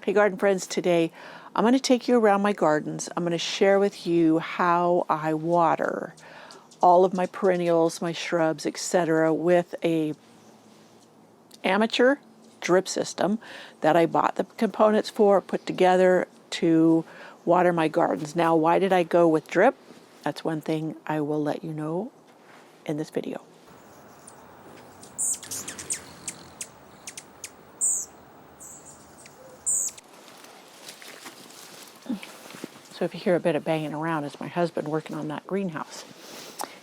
Hey garden friends, today I'm going to take you around my gardens. I'm going to share with you how I water all of my perennials, my shrubs, etc. with a amateur drip system that I bought the components for, put together to water my gardens. Now, why did I go with drip? That's one thing I will let you know in this video. So if you hear a bit of banging around, it's my husband working on that greenhouse.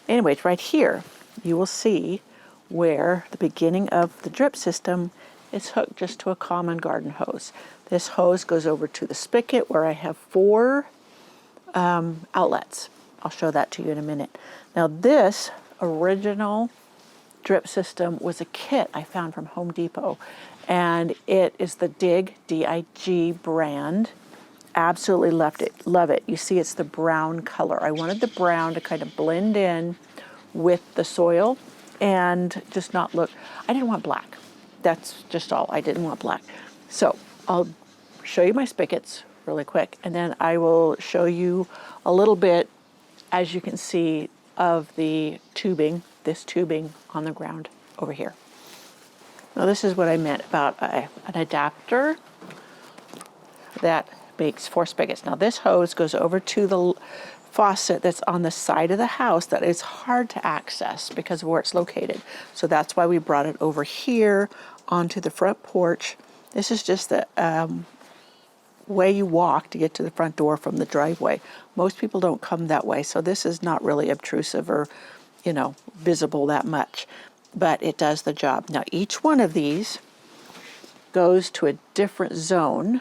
Anyways, right here, you will see where the beginning of the drip system is hooked just to a common garden hose. This hose goes over to the spigot where I have 4 outlets. I'll show that to you in a minute. Now this original drip system was a kit I found from Home Depot, and it is the Dig, D-I-G brand. Absolutely love it. You see it's the brown color. I wanted the brown to kind of blend in with the soil and just not look, I didn't want black. That's just all, I didn't want black. So I'll show you my spigots really quick, and then I will show you a little bit, as you can see, of the tubing, this tubing on the ground over here. Now this is what I meant about an adapter that makes 4 spigots. Now this hose goes over to the faucet that's on the side of the house that is hard to access because of where it's located. So that's why we brought it over here onto the front porch. This is just the way you walk to get to the front door from the driveway. Most people don't come that way, so this is not really obtrusive or, you know, visible that much, but it does the job. Now each one of these goes to a different zone,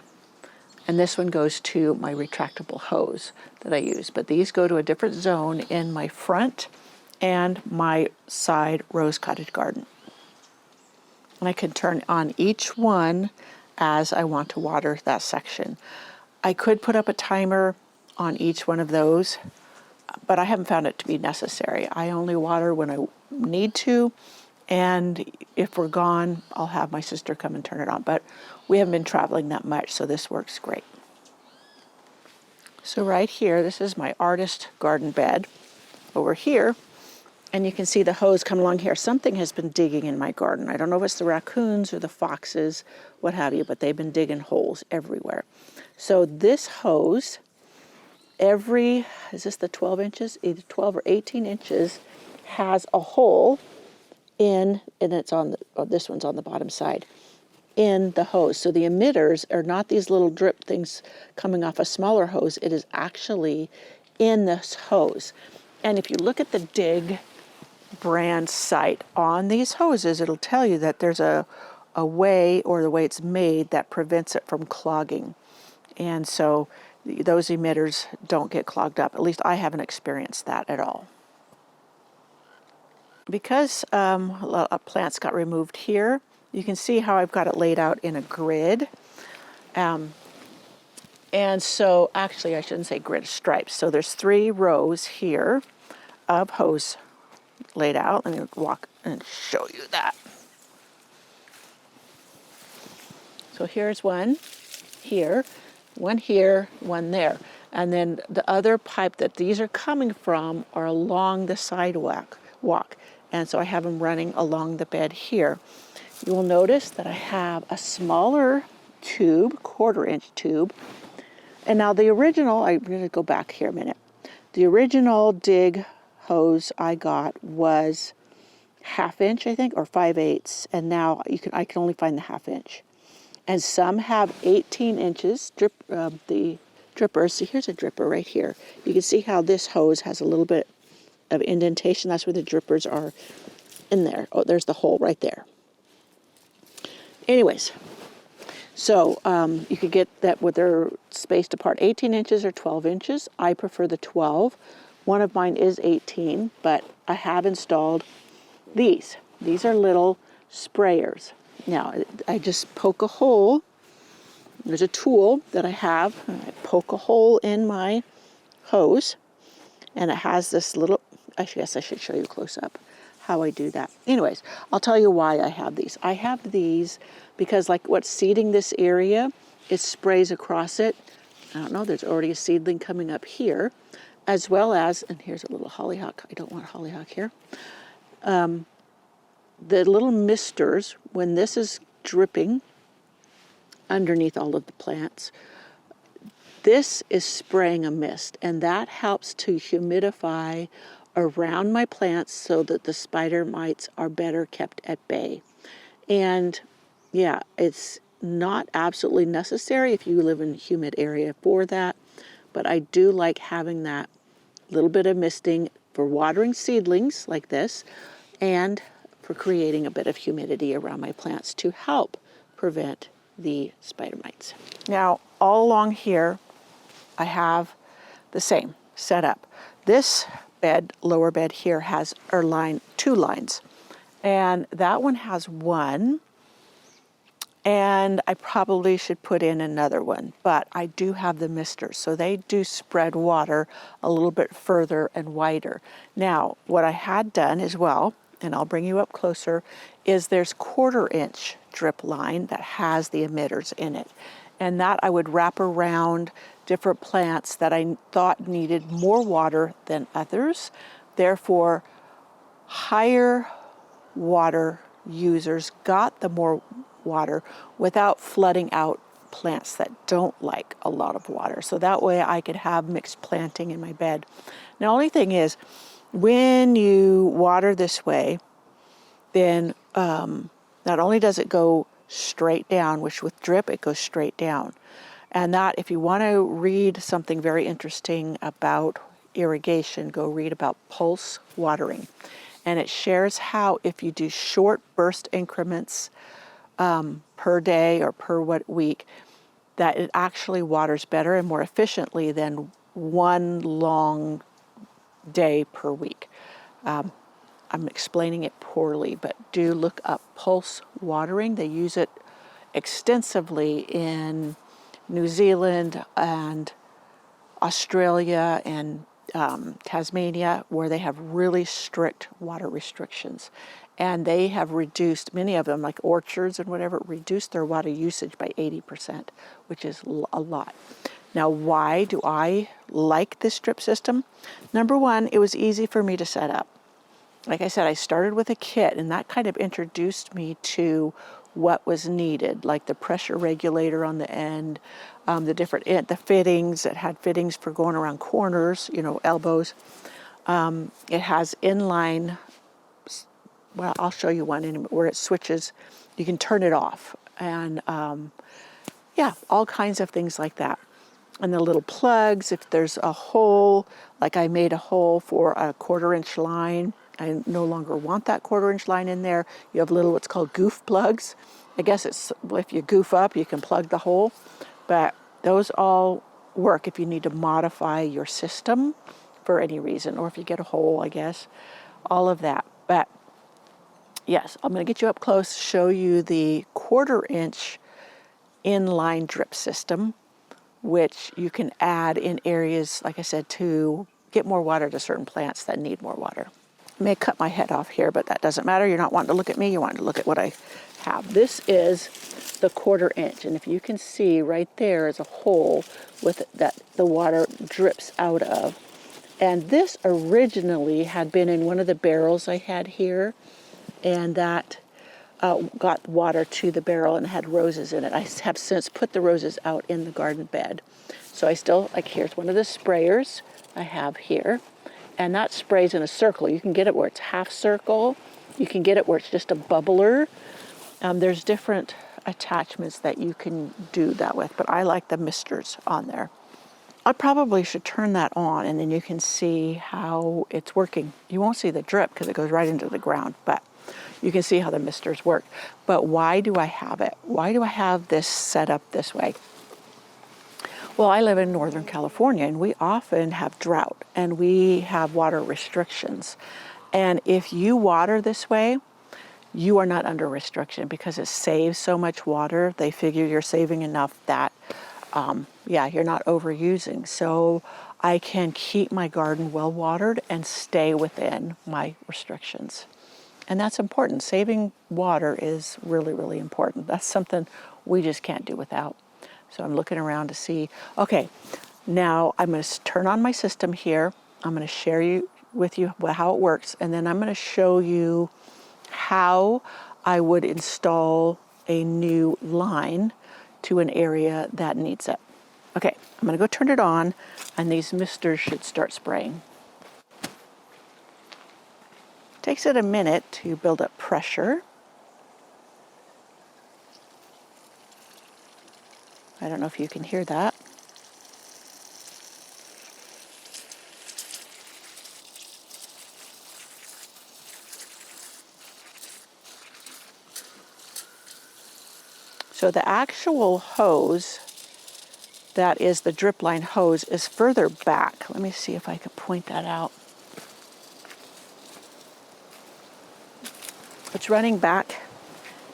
and this one goes to my retractable hose that I use. But these go to a different zone in my front and my side rose cottage garden. And I can turn on each one as I want to water that section. I could put up a timer on each one of those, but I haven't found it to be necessary. I only water when I need to, and if we're gone, I'll have my sister come and turn it on. But we haven't been traveling that much, so this works great. So right here, this is my artist garden bed over here, and you can see the hose coming along here. Something has been digging in my garden. I don't know if it's the raccoons or the foxes, what have you, but they've been digging holes everywhere. So this hose, is this the 12 inches? Either 12 or 18 inches, has a hole in, and it's on this one's on the bottom side, in the hose. So the emitters are not these little drip things coming off a smaller hose. It is actually in this hose. And if you look at the Dig brand site on these hoses, it'll tell you that there's a way, or the way it's made, that prevents it from clogging. And so those emitters don't get clogged up. At least I haven't experienced that at all. Because plants got removed here, you can see how I've got it laid out in a grid. And so, actually I shouldn't say grid, stripes. So there's 3 rows here of hose laid out. Let me walk and show you that. So here's one here, one there. And then the other pipe that these are coming from are along the sidewalk. And so I have them running along the bed here. You will notice that I have a smaller tube, 1/4-inch tube. And now the original, I'm going to go back here a minute. The original Dig hose I got was 1/2 inch, I think, or 5/8. And now I can only find the 1/2 inch. And some have 18 inches, the drippers. See, here's a dripper right here. You can see how this hose has a little bit of indentation. That's where the drippers are in there. Oh, there's the hole right there. Anyways, so you could get that with their spaced apart 18 inches or 12 inches. I prefer the 12. One of mine is 18, but I have installed these. These are little sprayers. Now, I just poke a hole. There's a tool that I have. I poke a hole in my hose, and it has this little, I guess I should show you close up how I do that. Anyways, I'll tell you why I have these. I have these because, like, what's seeding this area it sprays across it. I don't know, there's already a seedling coming up here, as well as, and here's a little hollyhock. I don't want hollyhock here. The little misters, when this is dripping underneath all of the plants, this is spraying a mist, and that helps to humidify around my plants so that the spider mites are better kept at bay. And yeah, it's not absolutely necessary if you live in a humid area for that, but I do like having that little bit of misting for watering seedlings like this, and for creating a bit of humidity around my plants to help prevent the spider mites. Now, all along here, I have the same setup. This bed, lower bed here, has two lines, and that one has one, and I probably should put in another one, but I do have the misters, so they do spread water a little bit further and wider. Now, what I had done as well, and I'll bring you up closer, is there's 1/4 inch drip line that has the emitters in it. And that I would wrap around different plants that I thought needed more water than others. Therefore, higher water users got the more water without flooding out plants that don't like a lot of water. So that way I could have mixed planting in my bed. The only thing is, when you water this way, then not only does it go straight down, which with drip, it goes straight down. And that, if you want to read something very interesting about irrigation, go read about pulse watering. And it shares how if you do short burst increments per day or per week, that it actually waters better and more efficiently than one long day per week. I'm explaining it poorly, but do look up pulse watering. They use it extensively in New Zealand and Australia and Tasmania, where they have really strict water restrictions. And they have reduced, many of them, like orchards and whatever, reduced their water usage by 80%, which is a lot. Now, why do I like this drip system? Number one, it was easy for me to set up. Like I said, I started with a kit, and that kind of introduced me to what was needed, like the pressure regulator on the end, the fittings. It had fittings for going around corners, elbows. It has inline, well, I'll show you one where it switches. You can turn it off, and all kinds of things like that. And the little plugs, if there's a hole, like I made a hole for a 1/4 inch line, I no longer want that 1/4 inch line in there. You have little what's called goof plugs. I guess it's if you goof up, you can plug the hole. But those all work if you need to modify your system for any reason, or if you get a hole, I guess, all of that. But yes, I'm going to get you up close, show you the 1/4 inch inline drip system, which you can add in areas, like I said, to get more water to certain plants that need more water. I may cut my head off here, but that doesn't matter. You're not wanting to look at me, you're wanting to look at what I have. This is the 1/4 inch, and if you can see right there is a hole with that the water drips out of. And this originally had been in one of the barrels I had here, and that got water to the barrel and had roses in it. I have since put the roses out in the garden bed. So I still, here's one of the sprayers I have here, and that sprays in a circle. You can get it where it's half circle. You can get it where it's just a bubbler. There's different attachments that you can do that with, but I like the misters on there. I probably should turn that on, and then you can see how it's working. You won't see the drip because it goes right into the ground, but you can see how the misters work. But why do I have it? Why do I have this set up this way? Well, I live in Northern California, and we often have drought, and we have water restrictions. And if you water this way, you are not under restriction because it saves so much water. They figure you're saving enough that, you're not overusing. So I can keep my garden well watered and stay within my restrictions. And that's important. Saving water is really, really important. That's something we just can't do without. So I'm looking around to see, okay, now I'm going to turn on my system here. I'm going to share with you how it works, and then I'm going to show you how I would install a new line to an area that needs it. Okay, I'm going to go turn it on, and these misters should start spraying. Takes it a minute to build up pressure. I don't know if you can hear that. So the actual hose, that is the drip line hose, is further back. Let me see if I can point that out. It's running back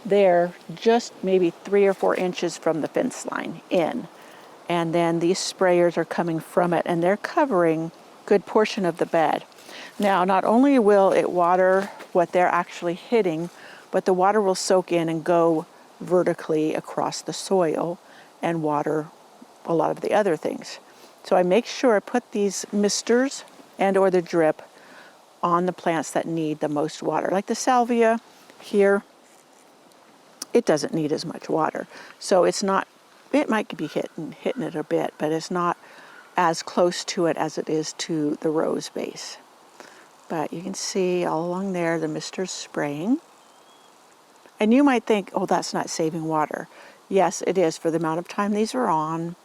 there just maybe 3 or 4 inches from the fence line in. And then these sprayers are coming from it, and they're covering a good portion of the bed. Now, not only will it water what they're actually hitting, but the water will soak in and go vertically across the soil and water a lot of the other things. So I make sure I put these misters and or the drip on the plants that need the most water. Like the salvia here, it doesn't need as much water. So it's not, it might be hitting it a bit, but it's not as close to it as it is to the rose base. But you can see all along there, the mister's spraying. And you might think, oh, that's not saving water. Yes, it is for the amount of time these are on.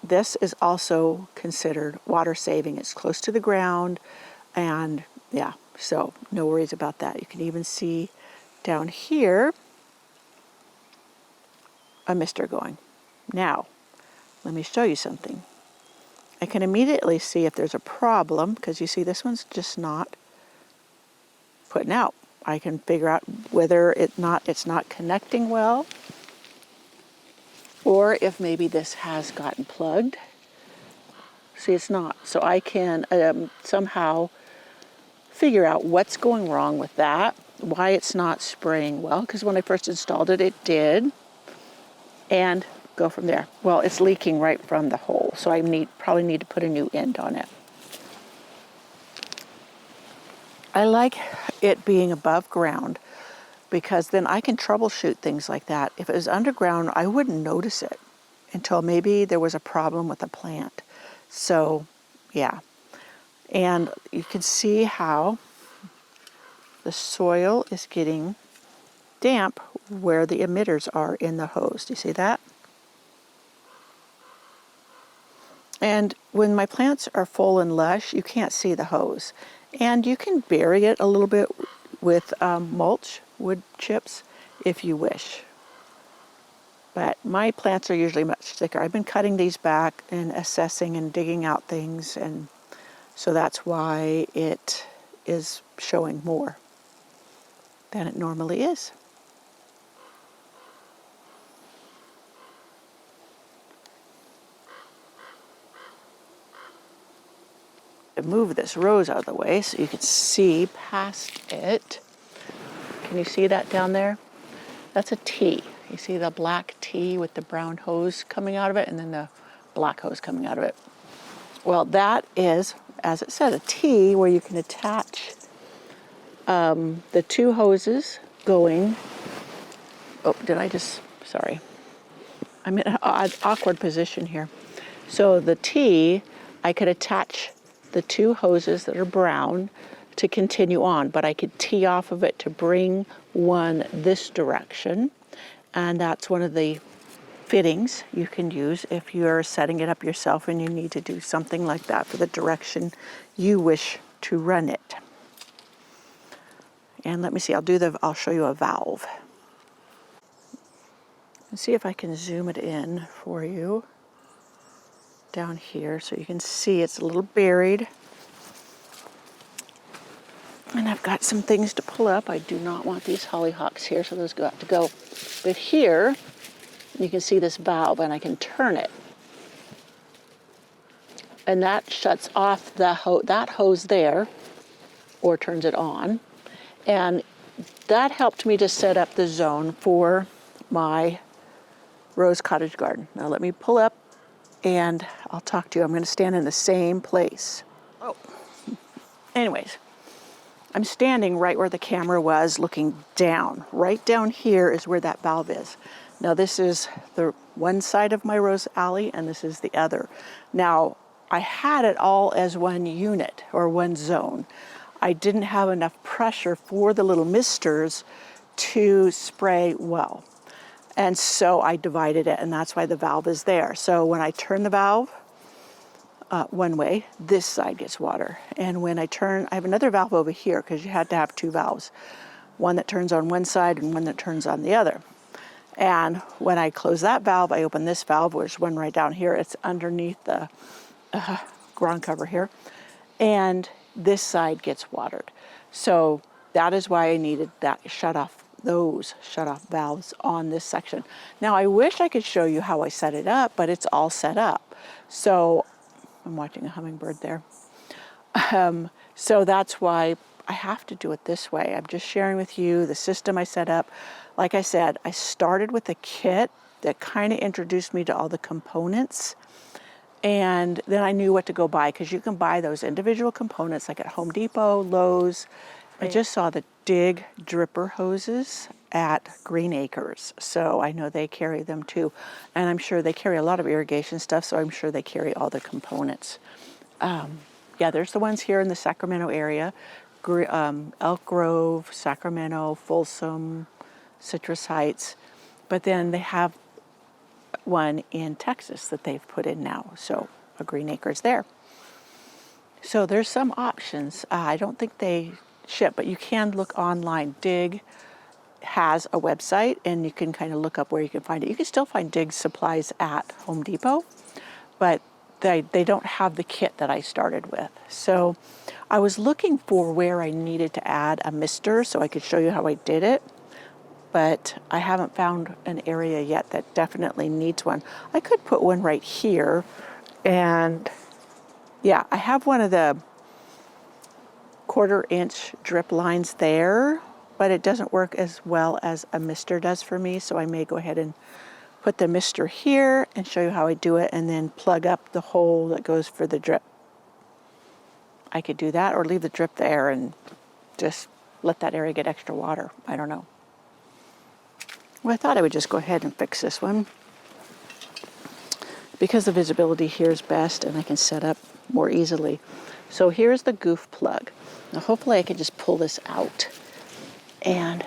This is also considered water saving. It's close to the ground, and yeah, so no worries about that. You can even see down here a mister going. Now, let me show you something. I can immediately see if there's a problem, because you see this one's just not putting out. I can figure out whether it's not connecting well, or if maybe this has gotten plugged. See, it's not. So I can somehow figure out what's going wrong with that, why it's not spraying well, because when I first installed it, it did, and go from there. Well, it's leaking right from the hole, so I probably need to put a new end on it. I like it being above ground, because then I can troubleshoot things like that. If it was underground, I wouldn't notice it until maybe there was a problem with a plant. So, yeah. And you can see how the soil is getting damp where the emitters are in the hose. Do you see that? And when my plants are full and lush, you can't see the hose. And you can bury it a little bit with mulch, wood chips, if you wish. But my plants are usually much thicker. I've been cutting these back and assessing and digging out things, and so that's why it is showing more than it normally is. Move this rose out of the way so you can see past it. Can you see that down there? That's a T. You see the black T with the brown hose coming out of it, and then the black hose coming out of it. Well, that is, as it said, a T where you can attach the 2 hoses going. Oh, sorry. I'm in an awkward position here. So the T, I could attach the 2 hoses that are brown to continue on, but I could tee off of it to bring one this direction, and that's one of the fittings you can use if you're setting it up yourself and you need to do something like that for the direction you wish to run it. And let me see, I'll show you a valve. And see if I can zoom it in for you down here so you can see it's a little buried. And I've got some things to pull up. I do not want these hollyhocks here, so those got to go. But here, you can see this valve, and I can turn it. And that shuts off that hose there, or turns it on. And that helped me to set up the zone for my rose cottage garden. Now let me pull up and I'll talk to you. I'm going to stand in the same place. Oh, anyways, I'm standing right where the camera was, looking down. Right down here is where that valve is. Now this is the one side of my rose alley and this is the other. Now I had it all as one unit or one zone. I didn't have enough pressure for the little misters to spray well. And so I divided it, and that's why the valve is there. So when I turn the valve one way, this side gets water. And when I turn, I have another valve over here because you had to have two valves. One that turns on one side and one that turns on the other. And when I close that valve, I open this valve, which is one right down here. It's underneath the ground cover here. And this side gets watered. So that is why I needed that those shut-off valves on this section. Now I wish I could show you how I set it up, but it's all set up. So I'm watching a hummingbird there. So that's why I have to do it this way. I'm just sharing with you the system I set up. Like I said, I started with a kit that kind of introduced me to all the components. And then I knew what to go buy because you can buy those individual components like at Home Depot, Lowe's. I just saw the Dig dripper hoses at Green Acres, so I know they carry them too. And I'm sure they carry a lot of irrigation stuff, so I'm sure they carry all the components. Yeah, there's the ones here in the Sacramento area. Elk Grove, Sacramento, Folsom, Citrus Heights. But then they have one in Texas that they've put in now, so a Green Acres there. So there's some options. I don't think they ship, but you can look online. Dig has a website and you can kind of look up where you can find it. You can still find Dig supplies at Home Depot, but they don't have the kit that I started with. So I was looking for where I needed to add a mister so I could show you how I did it, but I haven't found an area yet that definitely needs one. I could put one right here, and yeah, I have one of the 1/4-inch drip lines there, but it doesn't work as well as a mister does for me, so I may go ahead and put the mister here and show you how I do it and then plug up the hole that goes for the drip. I could do that or leave the drip there and just let that area get extra water. I don't know. Well, I thought I would just go ahead and fix this one because the visibility here is best and I can set up more easily. So here's the goof plug. Now hopefully I can just pull this out, and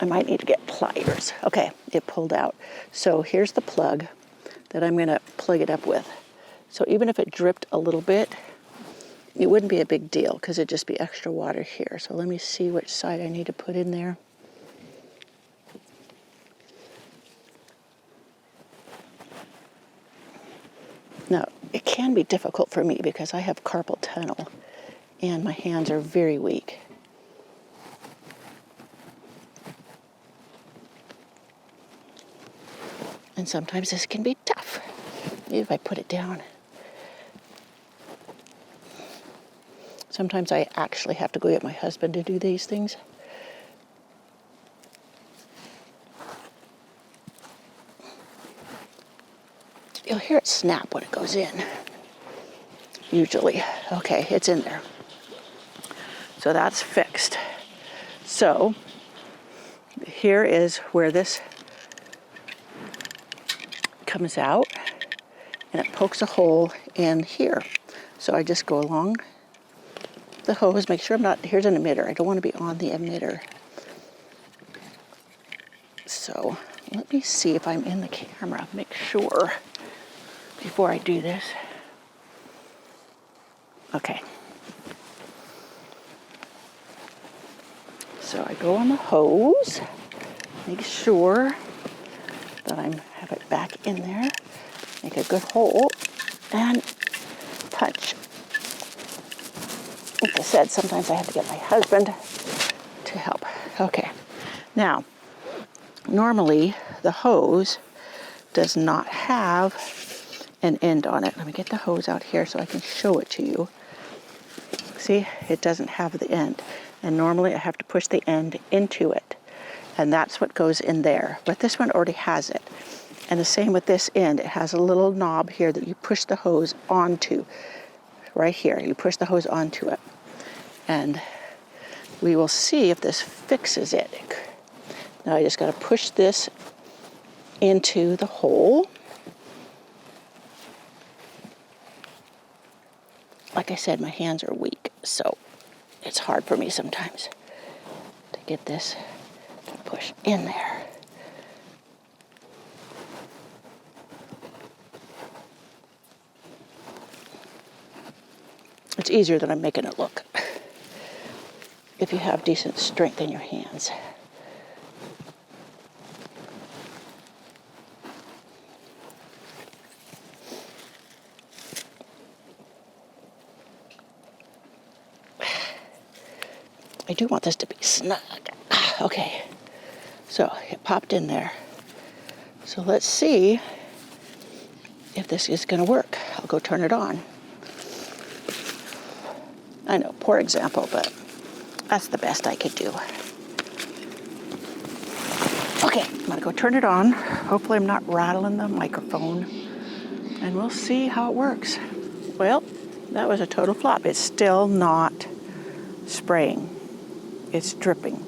I might need to get pliers. Okay, it pulled out. So here's the plug that I'm going to plug it up with. So even if it dripped a little bit, it wouldn't be a big deal because it'd just be extra water here. So let me see which side I need to put in there. Now, it can be difficult for me because I have carpal tunnel and my hands are very weak. And sometimes this can be tough. Maybe if I put it down. Sometimes I actually have to go get my husband to do these things. You'll hear it snap when it goes in, usually. Okay, it's in there. So that's fixed. So here is where this comes out, and it pokes a hole in here. So I just go along the hose, make sure I'm not, here's an emitter. I don't want to be on the emitter. So let me see if I'm in the camera, make sure before I do this. Okay. So I go on the hose, make sure that I have it back in there, make a good hole, and punch. Like I said, sometimes I have to get my husband to help. Okay. Now, normally the hose does not have an end on it. Let me get the hose out here so I can show it to you. See, it doesn't have the end. And normally I have to push the end into it. and that's what goes in there. But this one already has it. And the same with this end. It has a little knob here that you push the hose onto. Right here, you push the hose onto it. And we will see if this fixes it. Now I just got to push this into the hole. Like I said, my hands are weak, so it's hard for me sometimes to get this to push in there. It's easier than I'm making it look if you have decent strength in your hands. I do want this to be snug. Okay, so it popped in there. So let's see if this is going to work. I'll go turn it on. I know, poor example, but that's the best I could do. Okay, I'm going to go turn it on. Hopefully I'm not rattling the microphone, and we'll see how it works. Well, that was a total flop. It's still not spraying. It's dripping.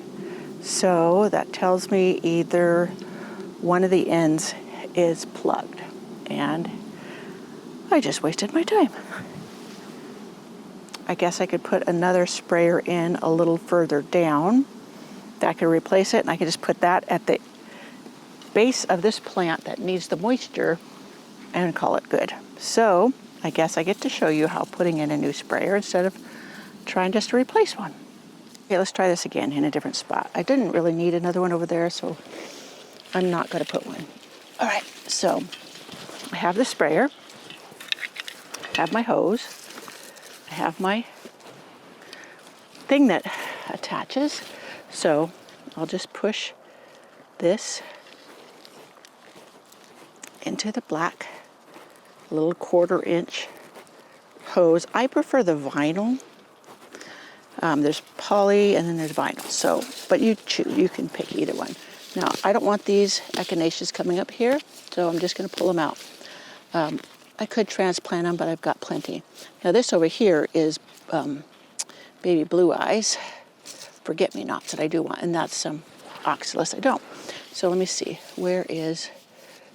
So that tells me either one of the ends is plugged, and I just wasted my time. I guess I could put another sprayer in a little further down. That could replace it, and I could just put that at the base of this plant that needs the moisture and call it good. So I guess I get to show you how putting in a new sprayer instead of trying just to replace one. Okay, let's try this again in a different spot. I didn't really need another one over there, so I'm not going to put one. All right, so I have the sprayer, I have my hose, I have my thing that attaches, so I'll just push this into the black little 1/4 inch hose. I prefer the vinyl. There's poly and then there's vinyl, so, but you choose, you can pick either one. Now, I don't want these echinaceas coming up here, so I'm just going to pull them out. I could transplant them, but I've got plenty. Now this over here is baby blue eyes, forget-me-nots that I do want, and that's some oxalis I don't. So let me see, where is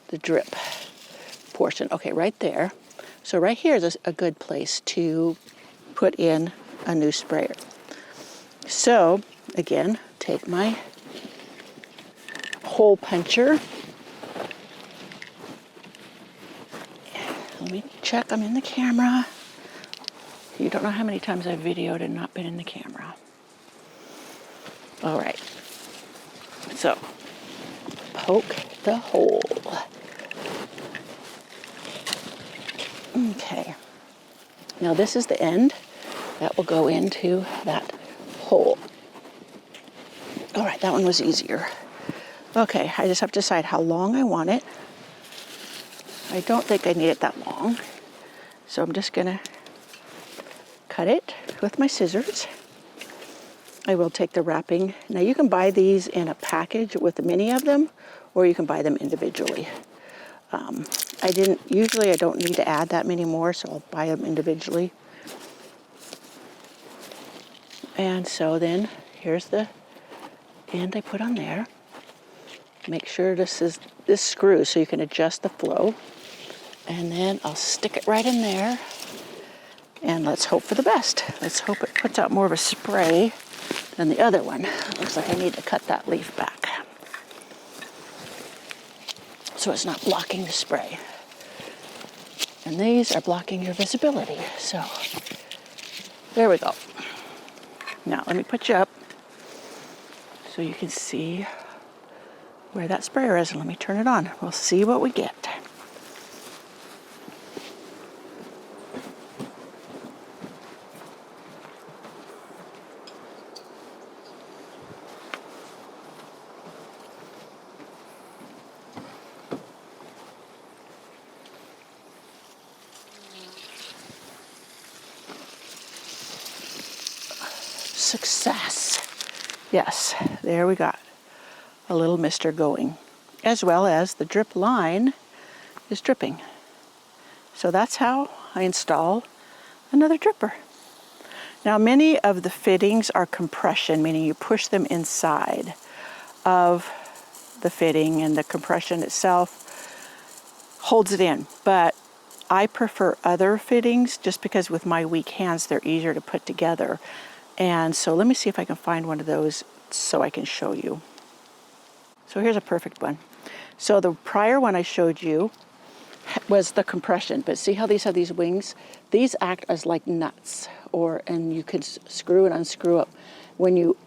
the drip portion? Okay, right there. So right here is a good place to put in a new sprayer. So again, take my hole puncher. Let me check I'm in the camera. You don't know how many times I've videoed and not been in the camera. All right. So poke the hole. Okay. Now this is the end that will go into that hole. All right, that one was easier. Okay, I just have to decide how long I want it. I don't think I need it that long. So I'm just gonna cut it with my scissors. I will take the wrapping. Now you can buy these in a package with many of them, or you can buy them individually. Usually I don't need to add that many more, so I'll buy them individually. And so then here's the end I put on there. Make sure this screws so you can adjust the flow. And then I'll stick it right in there. And let's hope for the best. Let's hope it puts out more of a spray than the other one. Looks like I need to cut that leaf back so it's not blocking the spray. And these are blocking your visibility. So there we go. Now let me put you up so you can see where that sprayer is, and let me turn it on. We'll see what we get. Success. Yes, there we got a little mister going, as well as the drip line is dripping. So that's how I install another dripper. Now, many of the fittings are compression, meaning you push them inside of the fitting and the compression itself holds it in. But I prefer other fittings just because with my weak hands, they're easier to put together. And so let me see if I can find one of those so I can show you. So here's a perfect one. So the prior one I showed you was the compression, but see how these have these wings? These act as like nuts, and you can screw and unscrew it. When you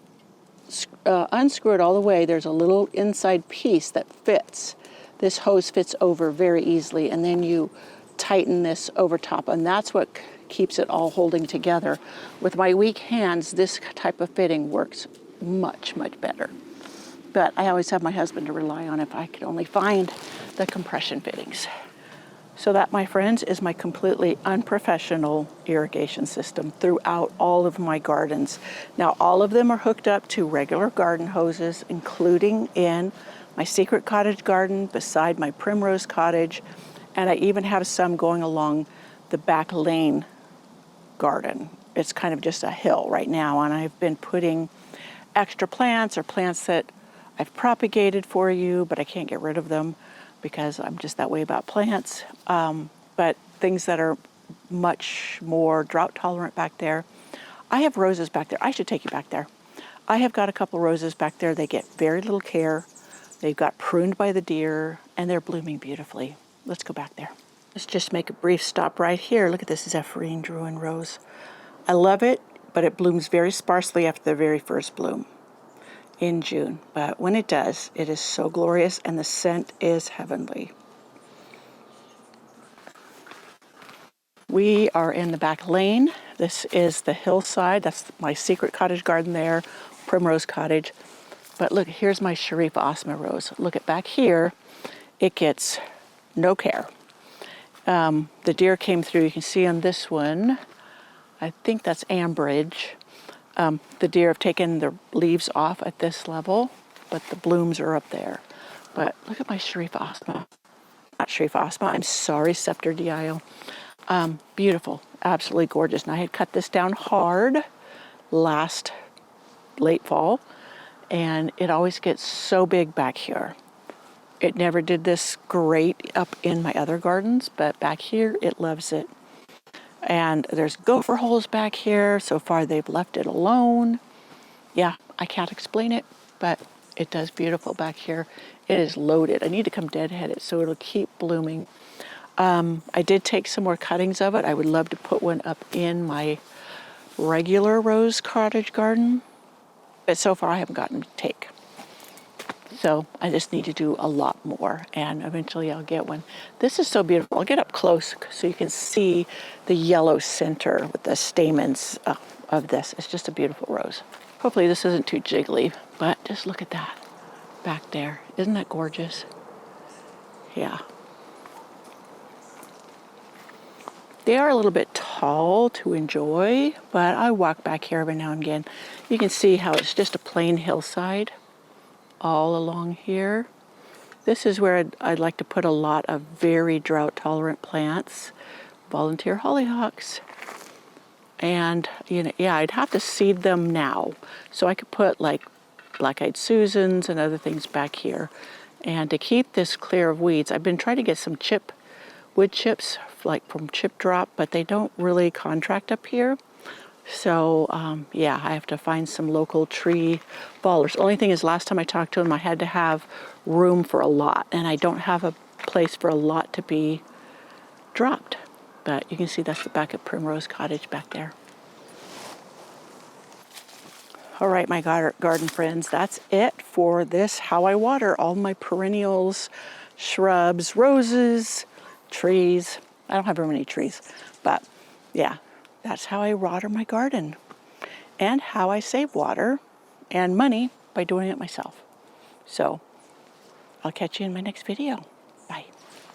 unscrew it all the way, there's a little inside piece that fits. This hose fits over very easily, and then you tighten this over top, and that's what keeps it all holding together. With my weak hands, this type of fitting works much, much better. But I always have my husband to rely on if I could only find the compression fittings. So that, my friends, is my completely unprofessional irrigation system throughout all of my gardens. Now, all of them are hooked up to regular garden hoses, including in my secret cottage garden beside my primrose cottage, and I even have some going along the back lane garden. It's kind of just a hill right now, and I've been putting extra plants or plants that I've propagated for you, but I can't get rid of them because I'm just that way about plants. But things that are much more drought tolerant back there. I have roses back there. I should take you back there. I have got a couple roses back there. They get very little care. They've got pruned by the deer, and they're blooming beautifully. Let's go back there. Let's just make a brief stop right here. Look at this Zephyrin Druin rose. I love it, but it blooms very sparsely after the very first bloom in June. But when it does, it is so glorious, and the scent is heavenly. We are in the back lane. This is the hillside. That's my secret cottage garden there, Primrose Cottage. But look, here's my Sharif Asma rose. Look at back here. It gets no care. The deer came through. You can see on this one, I think that's Ambridge. The deer have taken the leaves off at this level, but the blooms are up there. But look at my Sharif Asma. Not Sharif Asma, I'm sorry, Scepter Dio. Beautiful, absolutely gorgeous. And I had cut this down hard last late fall, and it always gets so big back here. It never did this great up in my other gardens, but back here it loves it. And there's gopher holes back here. So far they've left it alone. Yeah, I can't explain it, but it does beautiful back here. It is loaded. I need to come deadhead it so it'll keep blooming. I did take some more cuttings of it. I would love to put one up in my regular rose cottage garden, but so far I haven't gotten to take. So I just need to do a lot more, and eventually I'll get one. This is so beautiful. I'll get up close so you can see the yellow center with the stamens of this. It's just a beautiful rose. Hopefully this isn't too jiggly, but just look at that back there. Isn't that gorgeous? Yeah. They are a little bit tall to enjoy, but I walk back here every now and again. You can see how it's just a plain hillside all along here. This is where I'd like to put a lot of very drought-tolerant plants, volunteer hollyhocks. And, you know, yeah, I'd have to seed them now. So I could put like black-eyed Susans and other things back here. And to keep this clear of weeds, I've been trying to get some wood chips, like from Chip Drop, but they don't really contract up here. So, yeah, I have to find some local tree fallers. Only thing is, last time I talked to him, I had to have room for a lot, and I don't have a place for a lot to be dropped. But you can see that's the back of Primrose Cottage back there. All right, my garden friends, that's it for this How I Water All My Perennials, Shrubs, Roses, Trees. I don't have very many trees, but yeah, that's how I water my garden and how I save water and money by doing it myself. So I'll catch you in my next video.